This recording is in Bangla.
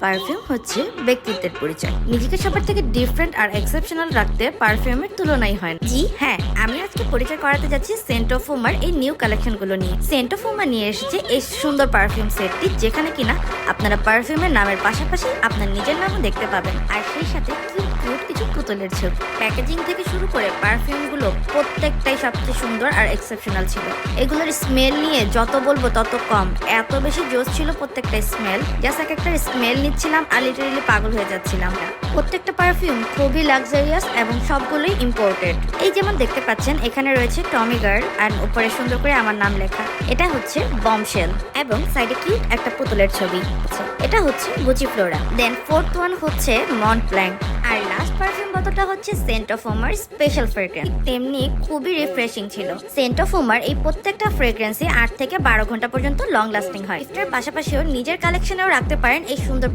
পারফিউম হচ্ছে ব্যক্তিত্বের পরিচয়। নিজেকে সবার থেকে ডিফারেন্ট আর এক্সেপশনাল রাখতে পারফিউমের তুলনাই হয় না। জি হ্যাঁ, আমি আজকে পরিচয় করাতে যাচ্ছি সেন্ট অফ উমার এই নিউ কালেকশনগুলো নিয়ে। সেন্ট অফ উমা নিয়ে এসেছে এই সুন্দর পারফিউম সেটটি, যেখানে কিনা আপনারা পারফিউমের নামের পাশাপাশি আপনার নিজের নামও দেখতে পাবেন, আর সেই সাথে কিউট কিছু পুতুলের ছবি। প্যাকেজিং থেকে শুরু করে পারফিউমগুলো প্রত্যেকটাই সবচেয়ে সুন্দর আর এক্সেপশনাল ছিল। এগুলোর স্মেল নিয়ে যত বলবো তত কম, এত বেশি জোস ছিল প্রত্যেকটা স্মেল। জাস্ট এক একটা স্মেল নিচ্ছিলাম আর লিটারেলি পাগল হয়ে যাচ্ছিলাম। প্রত্যেকটা পারফিউম খুবই লাক্সারিয়াস এবং সবগুলোই ইম্পোর্টেড। এই যেমন দেখতে পাচ্ছেন এখানে রয়েছে টমি গার্ল অ্যান্ড উপরে সুন্দর করে আমার নাম লেখা। এটা হচ্ছে বমশেল এবং সাইডে কিউট একটা পুতুলের ছবি। এটা হচ্ছে Gucci Flora. Then fourth one হচ্ছে মন্ট ব্ল্যাঙ্ক। আর লাস্ট পারফিউম বোতলটা হচ্ছে সেন্ট অফ উমার স্পেশাল ফ্রেগ্রেন্স। তেমনি খুবই রিফ্রেশিং ছিল। সেন্ট অফ উমার এই প্রত্যেকটা ফ্রেগ্রেন্সই 8 থেকে 12 ঘন্টা পর্যন্ত লং লাস্টিং হয়। এটার পাশাপাশিও নিজের কালেকশনেও রাখতে পারেন এই সুন্দর